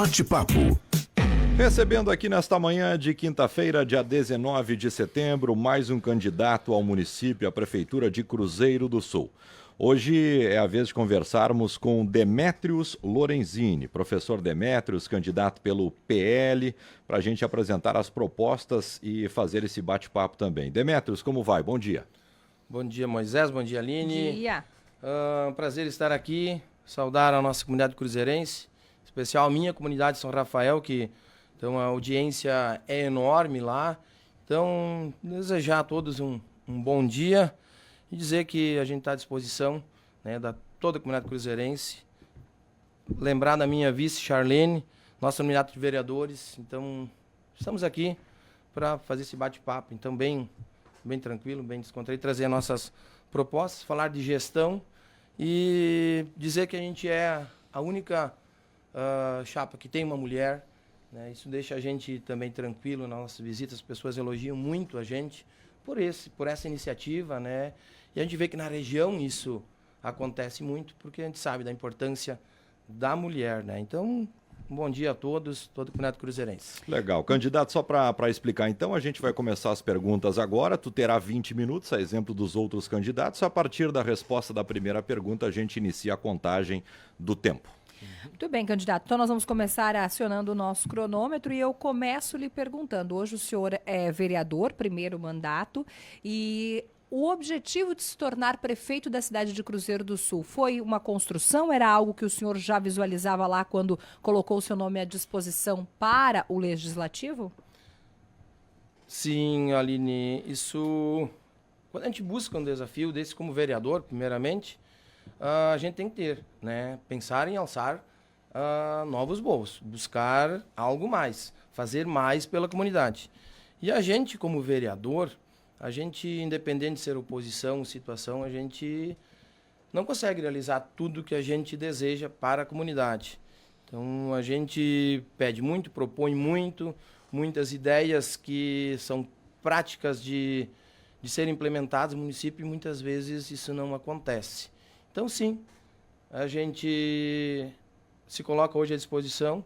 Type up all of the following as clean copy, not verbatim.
Bate-papo. Recebendo aqui nesta manhã de quinta-feira, dia 19 de setembro, mais um candidato ao município, à Prefeitura de Cruzeiro do Sul. Hoje é a vez de conversarmos com Demétrios Lorenzini, professor Demétrios, candidato pelo PL, para a gente apresentar as propostas e fazer esse bate-papo também. Demétrios, como vai? Bom dia. Bom dia, Moisés. Bom dia, Aline. Bom dia. Prazer estar aqui, saudar a nossa comunidade cruzeirense, em especial a minha comunidade de São Rafael, que então, a audiência é enorme lá. Então, desejar a todos um bom dia e dizer que a gente está à disposição, né, da toda a comunidade cruzeirense. Lembrar da minha vice, Charlene, nossa nominata de vereadores. Então, estamos aqui para fazer esse bate-papo. Então, bem tranquilo, bem descontraído, trazer nossas propostas, falar de gestão e dizer que a gente é a única chapa que tem uma mulher. Isso deixa a gente também tranquilo nas nossas visitas, as pessoas elogiam muito a gente por essa iniciativa, né? E a gente vê que na região isso acontece muito, porque a gente sabe da importância da mulher, né? Então, bom dia a todos, toda a comunidade cruzeirense. Legal. Candidato, só para explicar então, a gente vai começar as perguntas agora, tu terá 20 minutos, a exemplo dos outros candidatos. A partir da resposta da primeira pergunta, a gente inicia a contagem do tempo. Muito bem, candidato. Então, nós vamos começar acionando o nosso cronômetro e eu começo lhe perguntando. Hoje o senhor é vereador, primeiro mandato, e o objetivo de se tornar prefeito da cidade de Cruzeiro do Sul foi uma construção? Era algo que o senhor já visualizava lá quando colocou o seu nome à disposição para o Legislativo? Sim, Aline, isso... Quando a gente busca um desafio desse como vereador, primeiramente, a gente tem que ter, né? Pensar em alçar novos voos, buscar algo mais, fazer mais pela comunidade. E a gente, como vereador, a gente, independente de ser oposição, situação, a gente não consegue realizar tudo que a gente deseja para a comunidade. Então, a gente pede muito, propõe muito, muitas ideias que são práticas de serem implementadas no município e muitas vezes isso não acontece. Então, sim, a gente se coloca hoje à disposição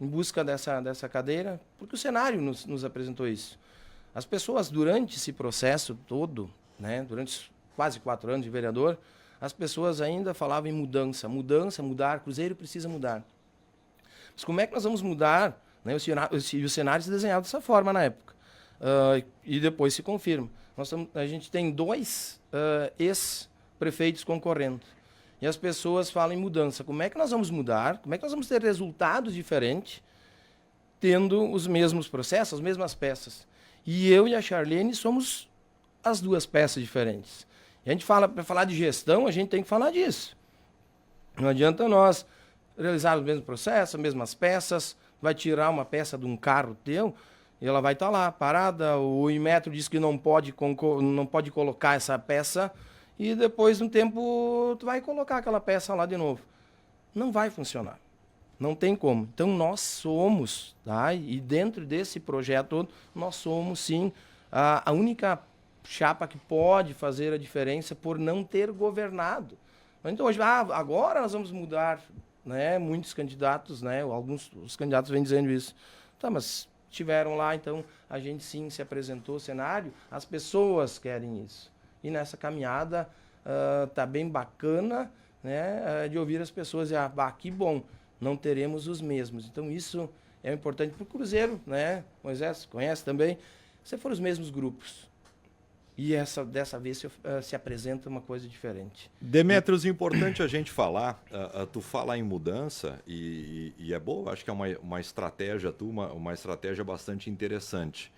em busca dessa cadeira, porque o cenário nos apresentou isso. As pessoas, durante esse processo todo, né, durante quase 4 anos de vereador, as pessoas ainda falavam em mudança, mudar, Cruzeiro precisa mudar. Mas como é que nós vamos mudar? Né, o cenário se desenhava dessa forma na época, e depois se confirma. A gente tem 2 ex-prefeitos concorrendo. E as pessoas falam em mudança. Como é que nós vamos mudar? Como é que nós vamos ter resultados diferentes tendo os mesmos processos, as mesmas peças? E eu e a Charlene somos as 2 peças diferentes. E a gente fala, para falar de gestão, a gente tem que falar disso. Não adianta nós realizar os mesmos processos, as mesmas peças, vai tirar uma peça de um carro teu, e ela vai estar lá, parada, o Inmetro diz que não pode colocar essa peça, e depois de um tempo tu vai colocar aquela peça lá de novo. Não vai funcionar. Não tem como. Então nós somos, tá? E dentro desse projeto todo, nós somos sim a única chapa que pode fazer a diferença por não ter governado. Então hoje, agora nós vamos mudar, né? Muitos candidatos, né? Alguns os candidatos vêm dizendo isso. Tá, mas estiveram lá, então a gente sim se apresentou o cenário, as pessoas querem isso. E nessa caminhada tá bem bacana, né, de ouvir as pessoas dizer, que bom, não teremos os mesmos. Então isso é importante para o Cruzeiro, né? Moisés conhece também, se for os mesmos grupos. E dessa vez se apresenta uma coisa diferente. Demétrios, importante a gente falar, tu fala em mudança e é bom, acho que é uma estratégia uma estratégia bastante interessante.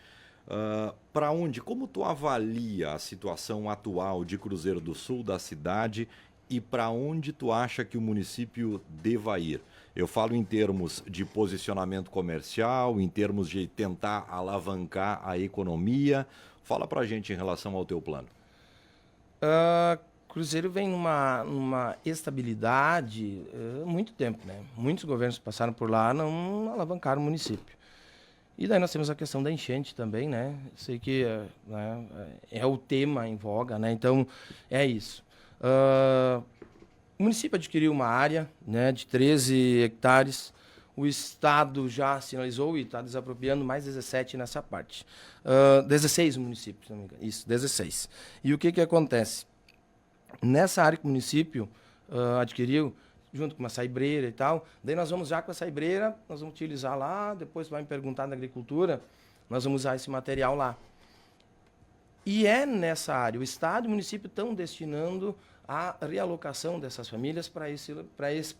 Para onde, como tu avalia a situação atual de Cruzeiro do Sul, da cidade, e para onde tu acha que o município deva ir? Eu falo em termos de posicionamento comercial, em termos de tentar alavancar a economia. Fala para a gente em relação ao teu plano. Cruzeiro vem numa estabilidade há muito tempo, né? Muitos governos que passaram por lá não alavancaram o município. E daí nós temos a questão da enchente também, né? Sei que né, é o tema em voga, né? Então, é isso. O município adquiriu uma área, né, de 13 hectares. o Estado já sinalizou e está desapropriando mais 17 nessa parte. 16 municípios, se não me engano. Isso, 16. E o que acontece? Nessa área que o município adquiriu, junto com uma saibreira e tal, daí nós vamos já com a saibreira, nós vamos utilizar lá, depois vai me perguntar na agricultura, nós vamos usar esse material lá. E é nessa área, o Estado e o município estão destinando a realocação dessas famílias para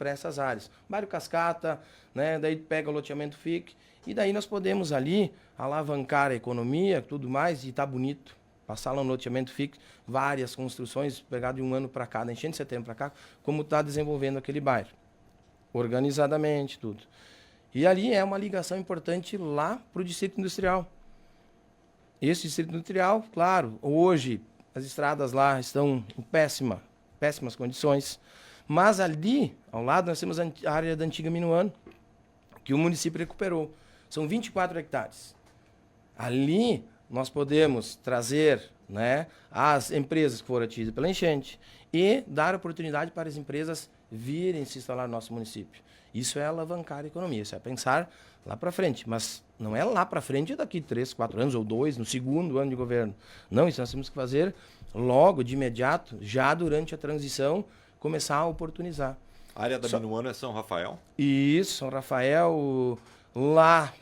essas áreas. Bairro Cascata, né, daí pega o loteamento FIC, e daí nós podemos ali alavancar a economia, tudo mais, e tá bonito. Passar lá no loteamento FIC, várias construções, pegar de um ano para cá, da enchente de setembro para cá, como está desenvolvendo aquele bairro. Organizadamente, tudo. E ali é uma ligação importante lá para o Distrito Industrial. Esse Distrito Industrial, claro, hoje as estradas lá estão em péssimas condições, mas ali, ao lado, nós temos a área da antiga Minuano, que o município recuperou. São 24 hectares. Ali nós podemos trazer, né, as empresas que foram atingidas pela enchente e dar oportunidade para as empresas virem se instalar no nosso município. Isso é alavancar a economia, isso é pensar lá para frente, mas não é lá para frente daqui 3, 4 anos ou 2, no segundo ano de governo. Não, isso nós temos que fazer logo, de imediato, já durante a transição, começar a oportunizar. A área da Minuano é São Rafael? Isso, São Rafael, lá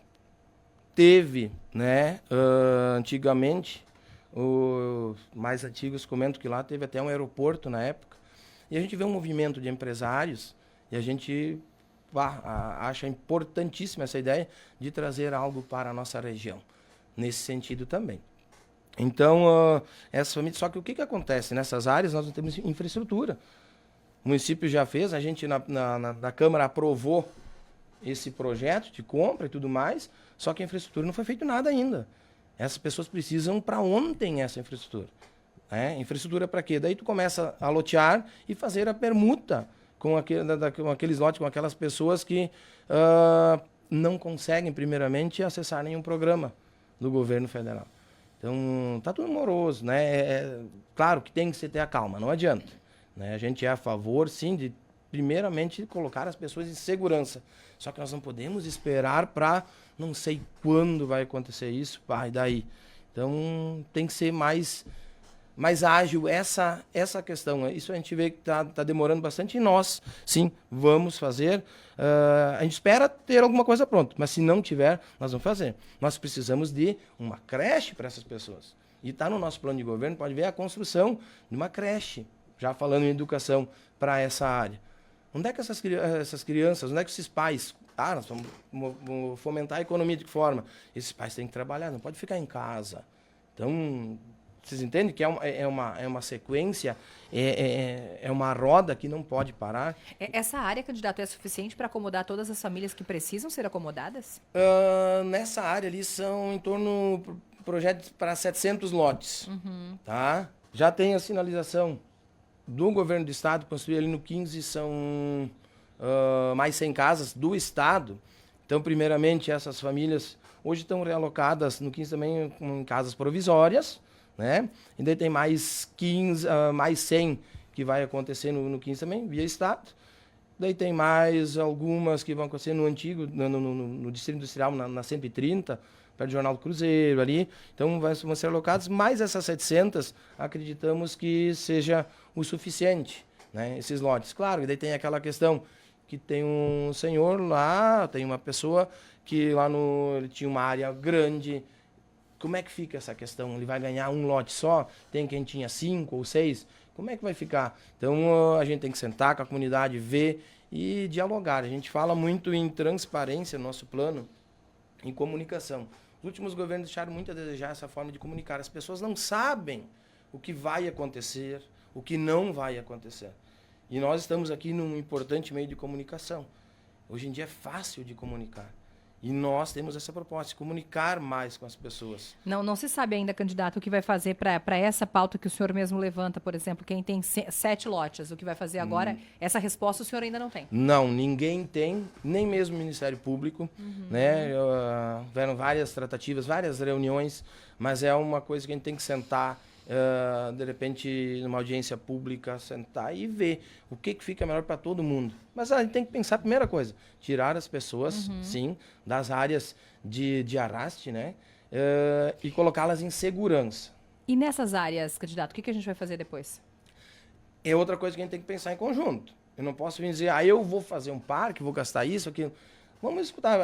teve, né, antigamente, os mais antigos comentam que lá teve até um aeroporto na época, e a gente vê um movimento de empresários, e a gente acha importantíssima essa ideia de trazer algo para a nossa região, nesse sentido também. Então, essa família, só que o que acontece? Nessas áreas nós não temos infraestrutura. O município já fez, a gente na Câmara aprovou esse projeto de compra e tudo mais, só que a infraestrutura não foi feito nada ainda. Essas pessoas precisam para ontem essa infraestrutura. Infraestrutura para quê? Daí tu começa a lotear e fazer a permuta com aqueles lotes, com aquelas pessoas que não conseguem, primeiramente, acessar nenhum programa do governo federal. Então, tá tudo moroso, né? Claro que tem que se ter a calma, não adianta. Né? A gente é a favor, sim, de, primeiramente, colocar as pessoas em segurança. Só que nós não podemos esperar para não sei quando vai acontecer isso, e daí. Então, tem que ser mais ágil essa questão. Isso a gente vê que tá demorando bastante e nós, sim, vamos fazer. A gente espera ter alguma coisa pronta, mas se não tiver, nós vamos fazer. Nós precisamos de uma creche para essas pessoas. E está no nosso plano de governo, pode ver a construção de uma creche, já falando em educação para essa área. Onde é que essas crianças, onde é que esses pais... nós vamos fomentar a economia de que forma? Esses pais têm que trabalhar, não pode ficar em casa. Então... Vocês entendem que é uma sequência, é uma roda que não pode parar? Essa área, candidato, é suficiente para acomodar todas as famílias que precisam ser acomodadas? Nessa área ali são em torno projetos para 700 lotes. Tá? Já tem a sinalização do governo do estado, construir ali no 15 são mais 100 casas do estado. Então, primeiramente, essas famílias hoje estão realocadas no 15 também em casas provisórias, né? E daí tem mais 100 que vai acontecer no 15 também, via Estado. Daí tem mais algumas que vão acontecer no antigo, no Distrito Industrial, na 130, perto do Jornal do Cruzeiro ali. Então vão ser alocadas, mais essas 700, acreditamos que seja o suficiente, né? Esses lotes. Claro, e daí tem aquela questão que tem um senhor lá, tem uma pessoa que lá ele tinha uma área grande. Como é que fica essa questão? Ele vai ganhar um lote só? Tem quem tinha 5 ou 6? Como é que vai ficar? Então, a gente tem que sentar com a comunidade, ver e dialogar. A gente fala muito em transparência no nosso plano, em comunicação. Os últimos governos deixaram muito a desejar essa forma de comunicar. As pessoas não sabem o que vai acontecer, o que não vai acontecer. E nós estamos aqui num importante meio de comunicação. Hoje em dia é fácil de comunicar. E nós temos essa proposta, de comunicar mais com as pessoas. Não se sabe ainda, candidato, o que vai fazer para essa pauta que o senhor mesmo levanta, por exemplo, quem tem 7 lotes, o que vai fazer agora? Essa resposta o senhor ainda não tem? Não, ninguém tem, nem mesmo o Ministério Público. Né? Houveram várias tratativas, várias reuniões, mas é uma coisa que a gente tem que sentar de repente, numa audiência pública, sentar e ver o que fica melhor para todo mundo. Mas a gente tem que pensar, a primeira coisa, tirar as pessoas, sim, das áreas de arraste, né? E colocá-las em segurança. E nessas áreas, candidato, o que a gente vai fazer depois? É outra coisa que a gente tem que pensar em conjunto. Eu não posso vir dizer, eu vou fazer um parque, vou gastar isso, aquilo. Vamos escutar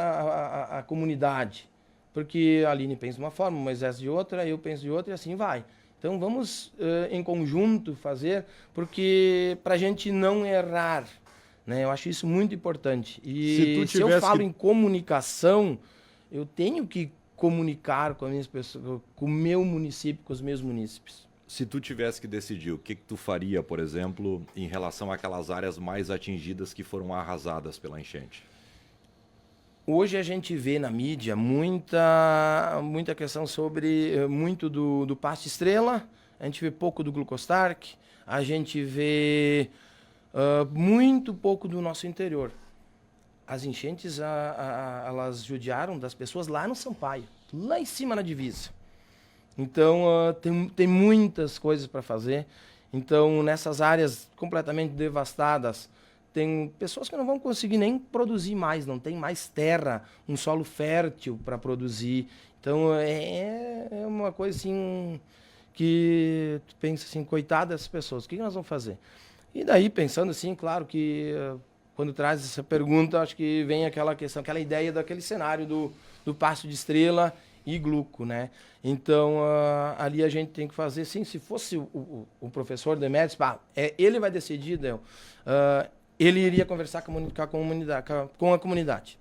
a comunidade. Porque a Aline pensa de uma forma, o Moisés de outra, eu penso de outra e assim vai. Então vamos em conjunto fazer, porque para a gente não errar, né? Eu acho isso muito importante. E se eu falo em comunicação, eu tenho que comunicar com as minhas pessoas, com o meu município, com os meus munícipes. Se tu tivesse que decidir, o que tu faria, por exemplo, em relação àquelas áreas mais atingidas que foram arrasadas pela enchente? Hoje a gente vê na mídia muita questão sobre muito do Pasto Estrela, a gente vê pouco do Glucostark, a gente vê muito pouco do nosso interior. As enchentes, elas judiaram das pessoas lá no Sampaio, lá em cima na divisa. Então, tem muitas coisas para fazer. Então, nessas áreas completamente devastadas, tem pessoas que não vão conseguir nem produzir mais, não tem mais terra, um solo fértil para produzir. Então, é uma coisa assim que tu pensa assim, coitada dessas pessoas, o que nós vamos fazer? E daí, pensando assim, claro que quando traz essa pergunta, acho que vem aquela questão, aquela ideia daquele cenário do Pasto de Estrela e Gluco, né? Então, ali a gente tem que fazer, sim, se fosse o professor Demetrios, ele vai decidir, ele iria conversar com a comunidade.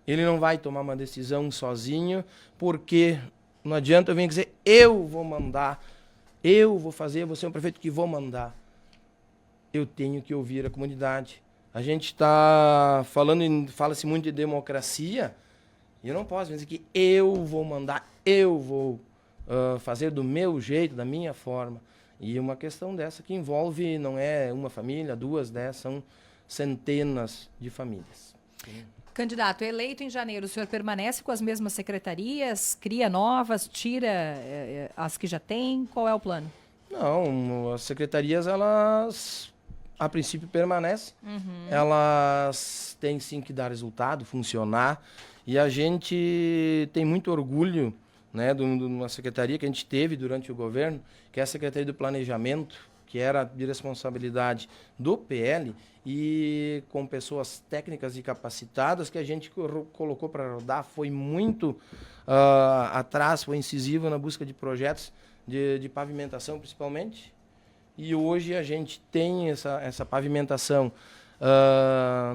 Ele não vai tomar uma decisão sozinho, porque não adianta eu vir dizer, eu vou mandar, eu vou fazer, eu vou ser um prefeito que vou mandar. Eu tenho que ouvir a comunidade. A gente está fala-se muito de democracia, e eu não posso dizer que eu vou mandar, eu vou fazer do meu jeito, da minha forma. E uma questão dessa que envolve, não é uma família, duas, 10, são centenas de famílias. Candidato, eleito em janeiro, o senhor permanece com as mesmas secretarias, cria novas, tira as que já tem? Qual é o plano? Não, as secretarias, elas, a princípio, permanecem. Elas têm, sim, que dar resultado, funcionar. E a gente tem muito orgulho, né, de uma secretaria que a gente teve durante o governo, que é a Secretaria do Planejamento, que era de responsabilidade do PL, e com pessoas técnicas e capacitadas que a gente colocou para rodar, foi muito atrás, foi incisivo na busca de projetos de pavimentação, principalmente. E hoje a gente tem essa pavimentação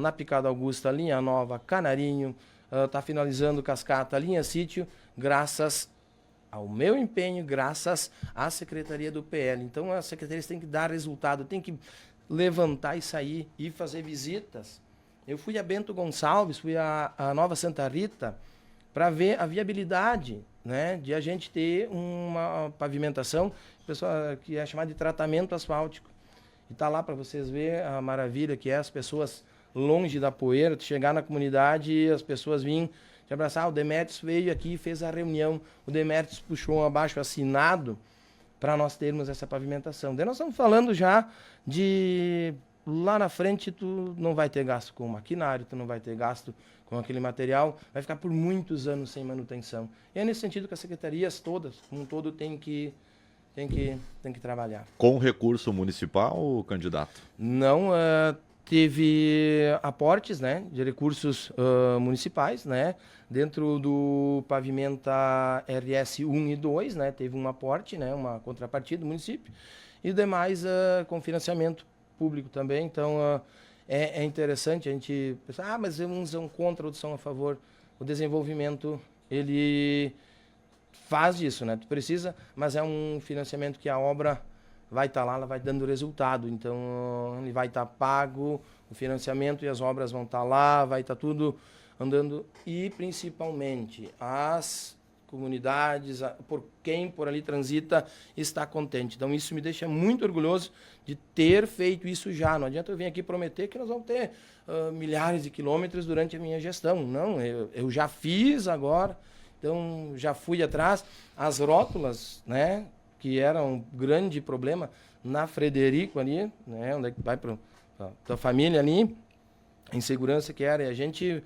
na Picada Augusta, Linha Nova, Canarinho, está finalizando Cascata, Linha Sítio, graças ao meu empenho, graças à Secretaria do PL. Então, as secretarias têm que dar resultado, têm que levantar e sair e fazer visitas. Eu fui a Bento Gonçalves, fui a Nova Santa Rita, para ver a viabilidade, né, de a gente ter uma pavimentação, pessoal, que é chamada de tratamento asfáltico. E está lá para vocês verem a maravilha que é as pessoas longe da poeira, chegar na comunidade e as pessoas virem te abraçar. O Demetrios veio aqui e fez a reunião. O Demetrios puxou um abaixo assinado para nós termos essa pavimentação. Daí nós estamos falando já de lá na frente tu não vai ter gasto com maquinário, tu não vai ter gasto com aquele material, vai ficar por muitos anos sem manutenção. E é nesse sentido que as secretarias todas, como um todo, tem que trabalhar. Com recurso municipal, candidato? Não, teve aportes, né, de recursos municipais, né, dentro do Pavimenta RS 1 e 2, né, teve um aporte, né, uma contrapartida do município, e demais com financiamento público também. Então, é interessante a gente pensar, mas uns são contra, outros são a favor. O desenvolvimento, ele faz isso, né, tu precisa, mas é um financiamento que a obra vai estar lá, ela vai dando resultado. Então, ele vai estar pago, o financiamento, e as obras vão estar lá, vai estar tudo andando. E, principalmente, as comunidades, por quem por ali transita, está contente. Então, isso me deixa muito orgulhoso de ter feito isso já. Não adianta eu vir aqui prometer que nós vamos ter milhares de quilômetros durante a minha gestão. Não, eu já fiz agora, então já fui atrás. As rótulas, né, que era um grande problema na Frederico ali, né, onde é que vai para a família ali, a insegurança que era. E a gente,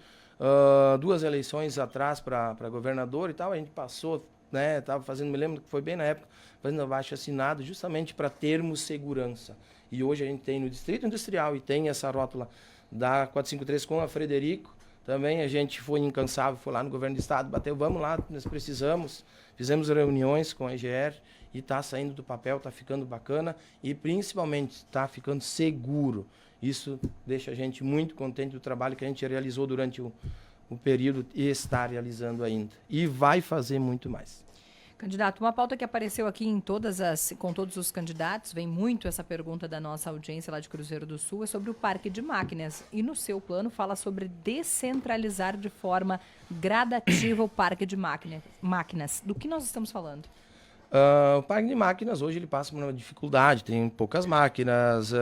2 eleições atrás para governador e tal, a gente passou, né, estava fazendo, me lembro que foi bem na época, fazendo abaixo-assinado justamente para termos segurança. E hoje a gente tem no Distrito Industrial e tem essa rótula da 453 com a Frederico. Também a gente foi incansável, foi lá no governo do estado, bateu, vamos lá, nós precisamos. Fizemos reuniões com a EGR e está saindo do papel, está ficando bacana e principalmente está ficando seguro. Isso deixa a gente muito contente do trabalho que a gente realizou durante o período e está realizando ainda. E vai fazer muito mais. Candidato, uma pauta que apareceu aqui com todos os candidatos, vem muito essa pergunta da nossa audiência lá de Cruzeiro do Sul, é sobre o parque de máquinas. E no seu plano fala sobre descentralizar de forma gradativa o parque de máquinas. Do que nós estamos falando? O parque de máquinas hoje ele passa por uma dificuldade, tem poucas máquinas,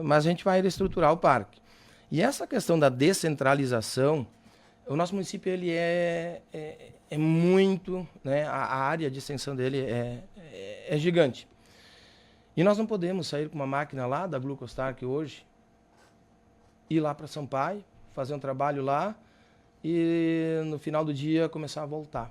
mas a gente vai reestruturar o parque. E essa questão da descentralização, o nosso município ele é muito, né, a área de extensão dele é gigante. E nós não podemos sair com uma máquina lá da Glucostark hoje, ir lá para Sampaio, fazer um trabalho lá e no final do dia começar a voltar.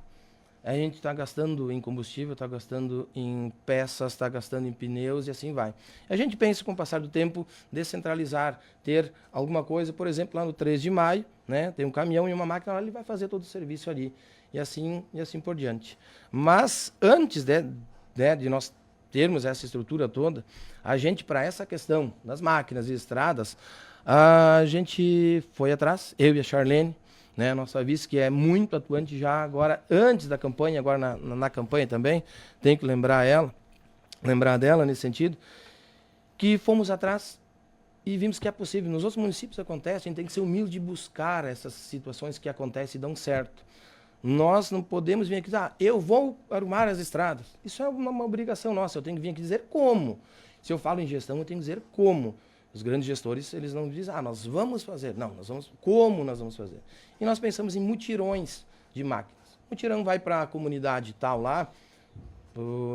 A gente está gastando em combustível, está gastando em peças, está gastando em pneus e assim vai. A gente pensa, com o passar do tempo, descentralizar, ter alguma coisa, por exemplo, lá no 3 de maio, né, tem um caminhão e uma máquina lá, ele vai fazer todo o serviço ali. E assim por diante. Mas antes de nós termos essa estrutura toda, a gente, para essa questão das máquinas e estradas, a gente foi atrás, eu e a Charlene, né, nossa vice, que é muito atuante já agora, antes da campanha, agora na campanha também, tenho que lembrar dela nesse sentido, que fomos atrás e vimos que é possível. Nos outros municípios acontece, a gente tem que ser humilde de buscar essas situações que acontecem e dão certo. Nós não podemos vir aqui dizer, eu vou arrumar as estradas. Isso é uma obrigação nossa, eu tenho que vir aqui dizer como. Se eu falo em gestão, eu tenho que dizer como. Os grandes gestores, eles não dizem, nós vamos fazer. Não, como nós vamos fazer? E nós pensamos em mutirões de máquinas. O mutirão vai para a comunidade tal lá,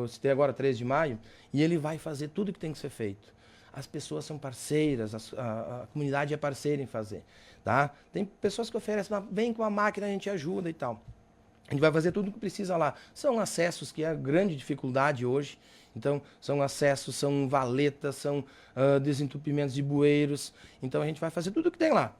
se tem agora 3 de maio, e ele vai fazer tudo o que tem que ser feito. As pessoas são parceiras, a comunidade é parceira em fazer. Tá? Tem pessoas que oferecem, vem com a máquina, a gente ajuda e tal. A gente vai fazer tudo o que precisa lá. São acessos, que é a grande dificuldade hoje. Então, são acessos, são valetas, são desentupimentos de bueiros. Então, a gente vai fazer tudo o que tem lá.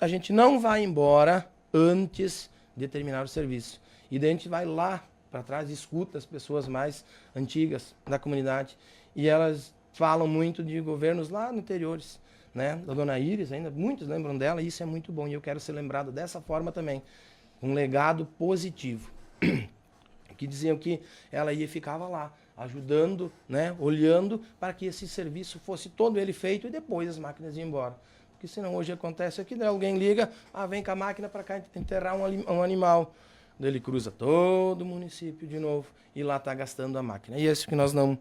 A gente não vai embora antes de terminar o serviço. E daí a gente vai lá para trás e escuta as pessoas mais antigas da comunidade. E elas falam muito de governos lá no interiores, né? Da Dona Iris ainda, muitos lembram dela, e isso é muito bom. E eu quero ser lembrado dessa forma também. Um legado positivo. Que diziam que ela ia e ficava lá, ajudando, né, olhando para que esse serviço fosse todo ele feito e depois as máquinas iam embora. Porque senão hoje acontece aqui, né, alguém liga, vem com a máquina para cá enterrar um animal. Ele cruza todo o município de novo e lá está gastando a máquina. E é isso que nós não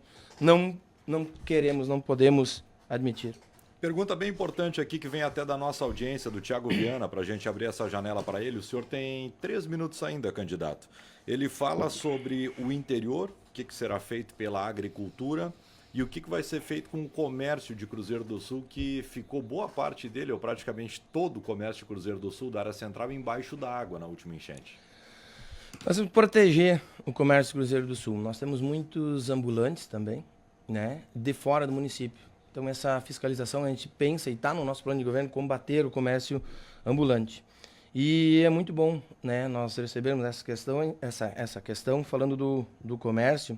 queremos, não podemos admitir. Pergunta bem importante aqui que vem até da nossa audiência, do Thiago Viana, para a gente abrir essa janela para ele. O senhor tem 3 minutos ainda, candidato. Ele fala sobre o interior, o que será feito pela agricultura e o que vai ser feito com o comércio de Cruzeiro do Sul, que ficou boa parte dele, ou praticamente todo o comércio de Cruzeiro do Sul, da área central, embaixo da água na última enchente. Nós vamos proteger o comércio de Cruzeiro do Sul. Nós temos muitos ambulantes também, né, de fora do município. Então, essa fiscalização, a gente pensa e está no nosso plano de governo combater o comércio ambulante. E é muito bom, né, nós recebermos essa questão falando do comércio,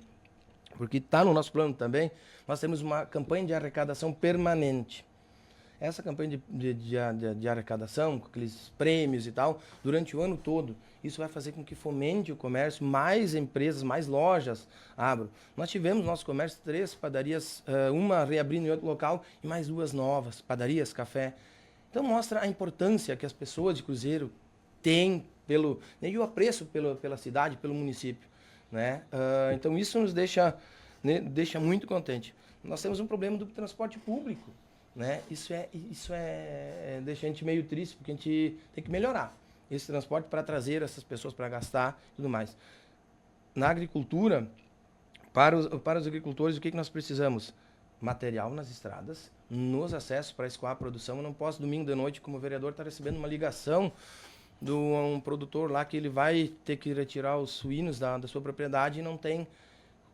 porque está no nosso plano também. Nós temos uma campanha de arrecadação permanente. Essa campanha de arrecadação, com aqueles prêmios e tal, durante o ano todo, isso vai fazer com que fomente o comércio, mais empresas, mais lojas abram. Nós tivemos no nosso comércio 3 padarias, uma reabrindo em outro local e mais 2 novas, padarias, café. Então mostra a importância que as pessoas de Cruzeiro têm e o apreço pela cidade, pelo município, né? Então isso nos deixa muito contente. Nós temos um problema do transporte público, né? Isso deixa a gente meio triste, porque a gente tem que melhorar esse transporte para trazer essas pessoas para gastar e tudo mais. Na agricultura, Para os agricultores, o que nós precisamos? Material nas estradas, nos acessos para escoar a produção. Eu não posso, domingo de noite, como vereador, estar recebendo uma ligação de um produtor lá que ele vai ter que retirar os suínos da sua propriedade e não tem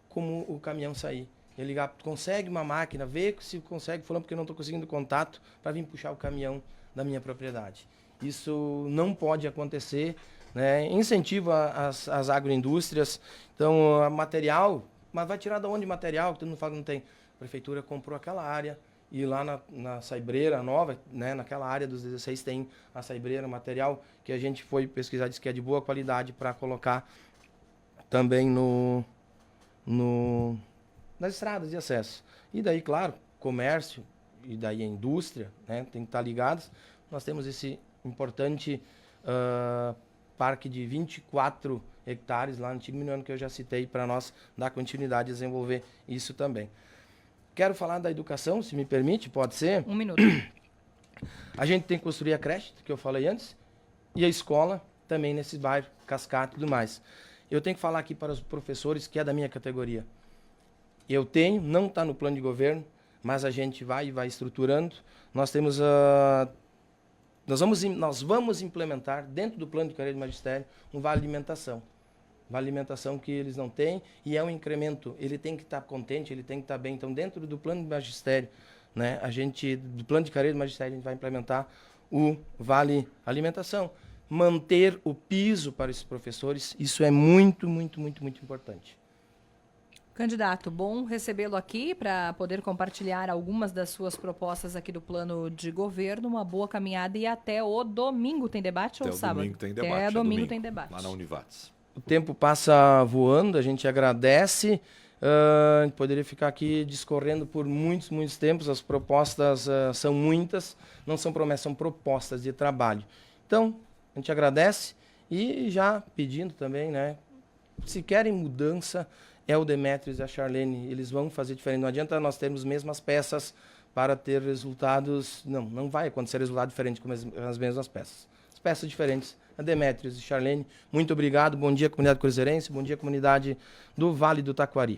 como o caminhão sair. Ele ligar, consegue uma máquina, vê se consegue, falando porque eu não estou conseguindo contato para vir puxar o caminhão da minha propriedade. Isso não pode acontecer, né? Incentiva as agroindústrias. Então, material, mas vai tirar de onde material? Todo mundo fala que não tem. A prefeitura comprou aquela área e lá na saibreira nova, né, naquela área dos 16 tem a saibreira, material que a gente foi pesquisar, disse que é de boa qualidade para colocar também nas estradas de acesso. E daí, claro, comércio e daí a indústria, né, tem que estar ligados. Nós temos esse importante parque de 24 hectares lá no Antigo Minuano que eu já citei para nós dar continuidade e desenvolver isso também. Quero falar da educação, se me permite, pode ser? 1 minuto. A gente tem que construir a creche, que eu falei antes, e a escola também nesse bairro, Cascata e tudo mais. Eu tenho que falar aqui para os professores, que é da minha categoria. Eu tenho, não está no plano de governo, mas a gente vai estruturando. Nós temos nós vamos implementar, dentro do plano de carreira de magistério, um vale alimentação. Vale alimentação que eles não têm e é um incremento. Ele tem que estar contente, ele tem que estar bem. Então, dentro do plano de magistério, né, do plano de carreira de magistério, a gente vai implementar o vale alimentação. Manter o piso para esses professores, isso é muito, muito, muito, muito importante. Candidato, bom recebê-lo aqui para poder compartilhar algumas das suas propostas aqui do plano de governo. Uma boa caminhada e até o domingo tem debate ou sábado? Domingo tem debate. Até domingo tem debate. Lá na Univates. O tempo passa voando, a gente agradece. A gente poderia ficar aqui discorrendo por muitos, muitos tempos. As propostas são muitas, não são promessas, são propostas de trabalho. Então, a gente agradece e já pedindo também, né? Se querem mudança, é o Demetrios e a Charlene, eles vão fazer diferente. Não adianta nós termos mesmas peças para ter resultados. Não vai acontecer resultado diferente com as mesmas peças. As peças diferentes. A Demetrios e Charlene, muito obrigado. Bom dia, comunidade cruzeirense. Bom dia, comunidade do Vale do Taquari.